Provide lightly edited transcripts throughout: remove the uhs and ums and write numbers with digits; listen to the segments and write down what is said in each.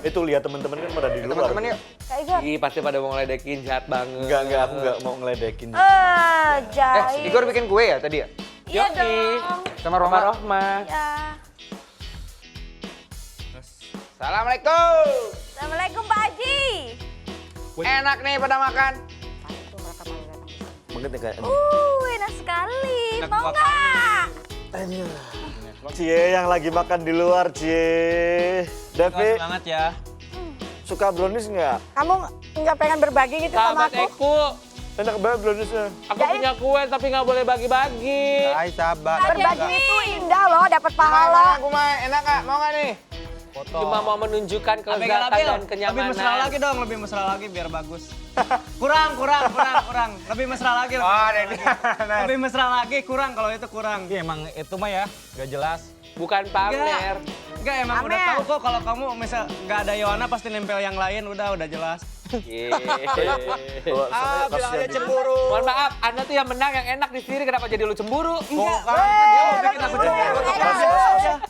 Itu lihat teman-teman kan pada di luar. Teman-teman yuk. Kak Igor. Ih, pasti pada mau ngeledekin, jahat banget. Enggak, aku enggak mau ngeledekin. Jahit. Igor bikin kue ya tadi ya? Iya Yoi. dong. Sama Sama Roma. Rohma. Ya. Assalamualaikum. Assalamualaikum Pak Haji. Enak nih pada makan. Banget ya kayak. Enak sekali. Mau nggak? Cie yang lagi makan di luar, Cie. Devi, Semangat ya. suka brownies nggak? Kamu nggak pengen berbagi gitu sama Sahabat aku? Eku, Enak banget browniesnya. aku punya kue tapi nggak boleh bagi-bagi. Hai sahabat. Berbagi itu indah loh, dapat Mana pahala. aku mah enak gak? Mau gak nih? Cuma mau menunjukkan kelezatan dan kenyamanan. Lebih mesra lagi dong, lebih mesra lagi biar bagus. kurang. Lebih mesra lagi. Oh, Lebih mesra lagi, kurang kalau itu kurang. Iya emang itu mah ya, gak jelas. Bukan pamer. Enggak, emang udah tahu kok kalau kamu misal nggak ada Yohana pasti nempel yang lain, udah jelas. bilang aja cemburu. Mohon maaf, Anda tuh yang menang, yang enak di sini, kenapa jadi lu cemburu?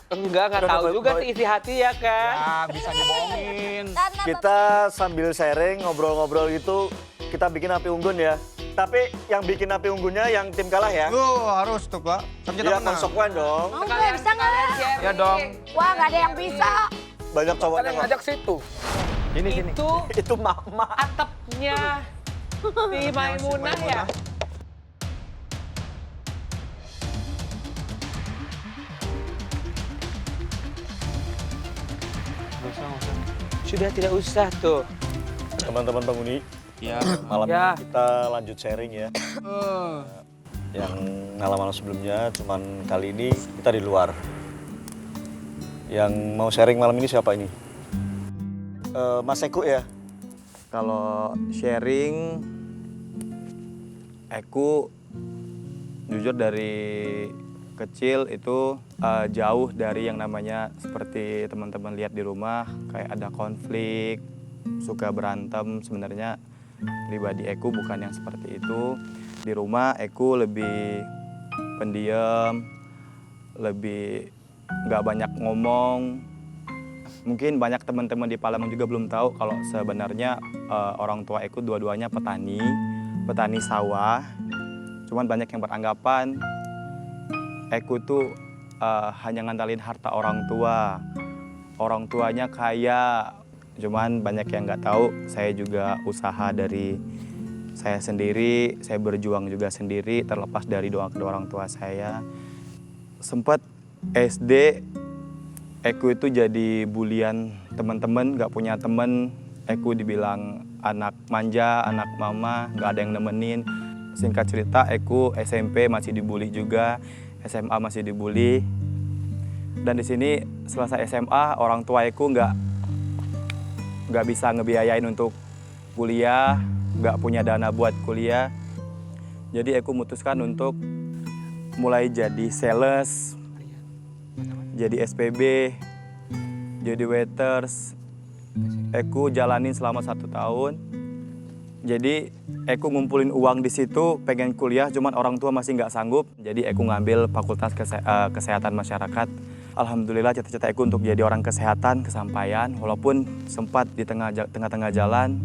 Enggak tahu juga sih isi hati ya kan. Ah, bisa dibohongin. Kita sambil sharing, ngobrol-ngobrol gitu, kita bikin api unggun ya. Tapi yang bikin api unggunnya yang tim kalah ya. Harus tuh, Pak. Kan kita Dia menang. konsekuen dong. Mau nggak bisa nggak? Ya dong. Wah nggak ada yang bisa. Banyak cowok Yang ngajak situ. Sini. Itu mama. Atapnya si Maimunah ya. Sudah tidak usah tuh. Teman-teman penghuni, Iya. malam Ya. ini kita lanjut sharing ya. Yang malam-malam sebelumnya, cuman kali ini kita di luar. Yang mau sharing malam ini siapa ini? Mas Eko ya? Kalau sharing, aku jujur dari kecil itu jauh dari yang namanya seperti teman-teman lihat di rumah, kayak ada konflik, suka berantem. Sebenarnya pribadi aku bukan yang seperti itu. Di rumah aku lebih pendiam, lebih nggak banyak ngomong. Mungkin banyak teman-teman di Palembang juga belum tahu kalau sebenarnya orang tua aku dua-duanya petani sawah. Cuman banyak yang beranggapan aku tuh hanya ngandalin harta orang tua. Orang tuanya kaya, cuman banyak yang nggak tahu saya juga usaha dari saya sendiri, saya berjuang juga sendiri terlepas dari doa kedua orang tua saya. Sempat SD aku itu jadi bulian teman-teman, nggak punya temen. Aku dibilang anak manja, anak mama, nggak ada yang nemenin. Singkat cerita, aku SMP masih dibully juga, SMA masih dibully. Dan di sini selesai SMA, orang tua aku nggak bisa ngebiayain untuk kuliah, nggak punya dana buat kuliah. Jadi aku memutuskan untuk mulai jadi sales, jadi SPB, jadi waiters. Aku jalanin selama 1 tahun. Jadi aku ngumpulin uang di situ, pengen kuliah, cuman orang tua masih nggak sanggup. Jadi aku ngambil Fakultas Kesehatan Masyarakat. Alhamdulillah cita-cita aku untuk jadi orang kesehatan kesampaian. Walaupun sempat di tengah-tengah jalan,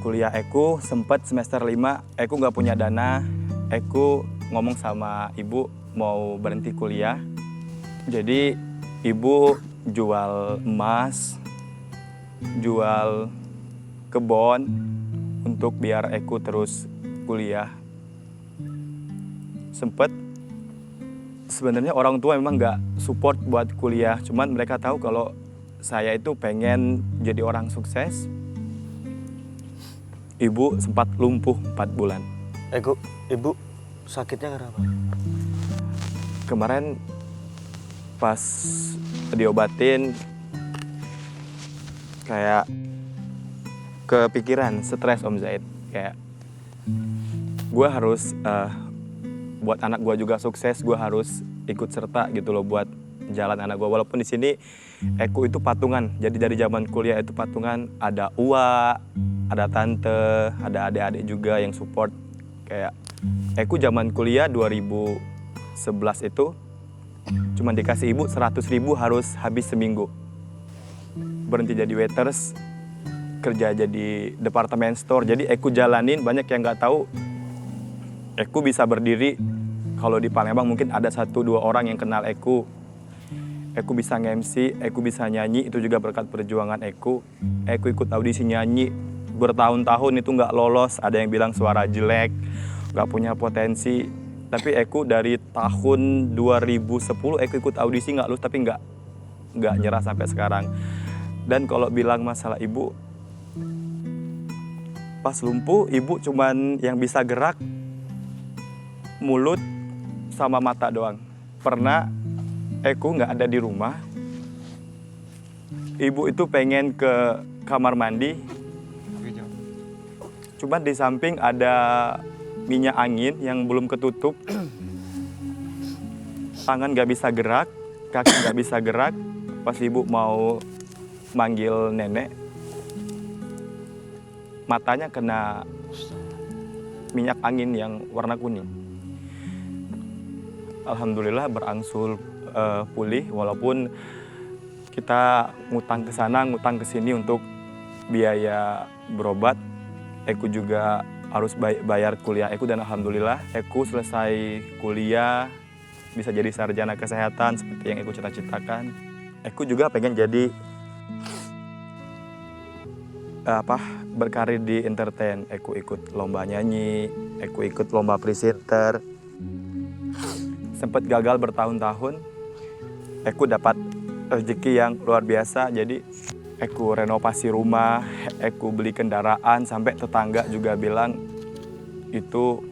kuliah aku sempat semester 5, aku nggak punya dana. Aku ngomong sama ibu mau berhenti kuliah. Jadi ibu jual emas, jual kebun untuk biar aku terus kuliah. Sempet sebenarnya orang tua memang nggak support buat kuliah, cuman mereka tahu kalau saya itu pengen jadi orang sukses. Ibu sempat lumpuh 4 bulan. Eko, ibu sakitnya kenapa? Kemarin pas diobatin kayak kepikiran, stres Om Zaid. Kayak gue harus buat anak gue juga sukses, gue harus ikut serta gitu loh buat jalan anak gue. Walaupun di sini Eko itu patungan, jadi dari zaman kuliah itu patungan, ada uwa, ada tante, ada adik-adik juga yang support. Kayak Eko zaman kuliah 2011 itu cuma dikasih ibu 100.000 harus habis seminggu. berhenti jadi waiters, kerja jadi departemen store. Jadi aku jalanin, banyak yang nggak tahu. Aku bisa berdiri, kalau di Palembang mungkin ada 1-2 orang yang kenal aku. Aku bisa nge-MC, aku bisa nyanyi, itu juga berkat perjuangan aku. Aku ikut audisi nyanyi bertahun-tahun itu nggak lolos. Ada yang bilang suara jelek, nggak punya potensi. Tapi aku dari tahun 2010 aku ikut audisi nggak lulus, tapi nggak nyerah sampai sekarang. Dan kalau bilang masalah ibu, pas lumpuh ibu cuman yang bisa gerak mulut sama mata doang. Pernah aku nggak ada di rumah, ibu itu pengen ke kamar mandi, cuman di samping ada minyak angin yang belum ketutup, tangan nggak bisa gerak, kaki nggak bisa gerak. Pas ibu mau manggil nenek, matanya kena minyak angin yang warna kuning. Alhamdulillah berangsur pulih, walaupun kita ngutang ke sana, ngutang ke sini untuk biaya berobat. Aku juga harus bayar kuliah aku, dan alhamdulillah aku selesai kuliah, bisa jadi sarjana kesehatan seperti yang aku cita-citakan. Aku juga pengen jadi berkarir di entertain. Aku ikut lomba nyanyi, aku ikut lomba presenter. Sempat gagal bertahun-tahun, aku dapat rezeki yang luar biasa. Jadi aku renovasi rumah, aku beli kendaraan, sampai tetangga juga bilang itu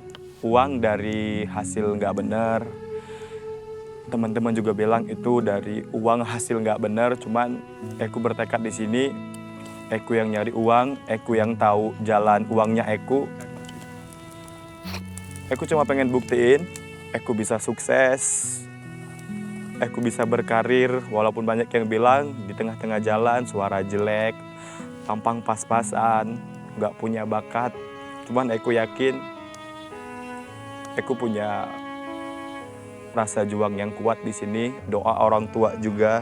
uang dari hasil nggak bener. Teman-teman juga bilang itu dari uang hasil nggak bener. Cuman aku bertekad di sini, aku yang nyari uang, aku yang tahu jalan uangnya aku. Aku cuma pengen buktiin aku bisa sukses, aku bisa berkarir, walaupun banyak yang bilang di tengah-tengah jalan suara jelek, tampang pas-pasan, nggak punya bakat. Cuman aku yakin aku punya rasa juang yang kuat di sini, doa orang tua juga.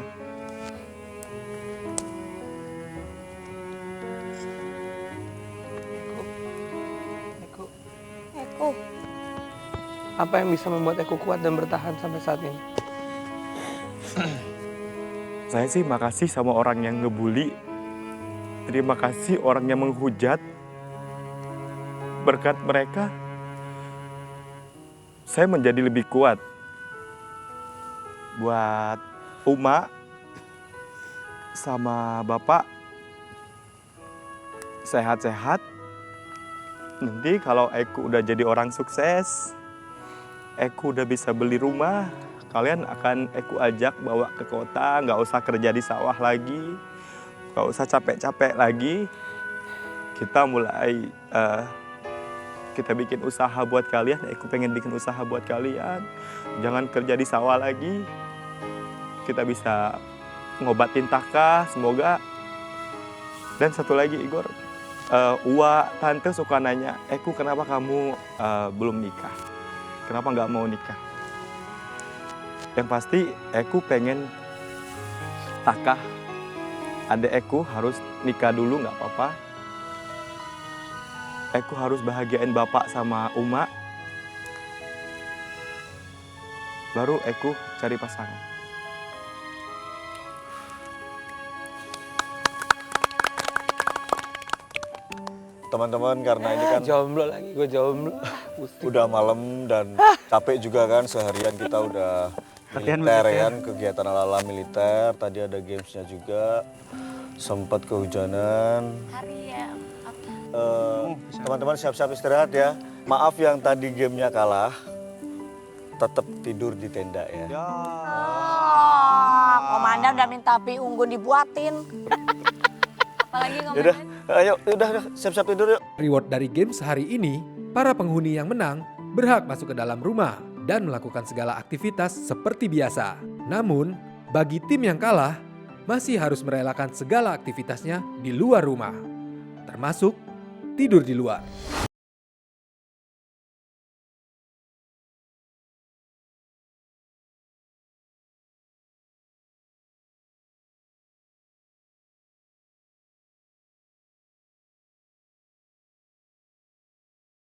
Eko. Apa yang bisa membuat aku kuat dan bertahan sampai saat ini? Saya sih makasih sama orang yang ngebully. Terima kasih orang yang menghujat. Berkat mereka, saya menjadi lebih kuat. Buat Uma sama Bapak, sehat-sehat. Nanti kalau aku udah jadi orang sukses, aku udah bisa beli rumah, kalian akan aku ajak bawa ke kota, nggak usah kerja di sawah lagi, nggak usah capek-capek lagi. Kita mulai, kita bikin usaha buat kalian, aku pengen bikin usaha buat kalian. Jangan kerja di sawah lagi, kita bisa ngobatin Taka, semoga. Dan satu lagi Igor, Uwa, tante suka nanya, Eku kenapa kamu belum nikah? Kenapa nggak mau nikah? Yang pasti Eku pengen Taka, adek Eku harus nikah dulu, nggak apa-apa. Eku harus bahagiain bapak sama Uma, baru Eku cari pasangan. Teman-teman, karena ini kan Jomblo lagi, gue jomblo. udah malam dan capek juga kan, seharian kita udah Latihan militer militer. kan, kegiatan ala-ala militer. Tadi ada gamesnya juga, sempat kehujanan. Hari ya. Teman-teman siap-siap istirahat ya. Maaf yang tadi gamenya kalah, tetap tidur di tenda ya. Oh, komandan udah minta api unggun dibuatin. Apalagi Yaudah, komandan? ayo, udah siap-siap tidur yuk. Reward dari games hari ini, para penghuni yang menang berhak masuk ke dalam rumah dan melakukan segala aktivitas seperti biasa. Namun, bagi tim yang kalah, masih harus merelakan segala aktivitasnya di luar rumah, termasuk tidur di luar.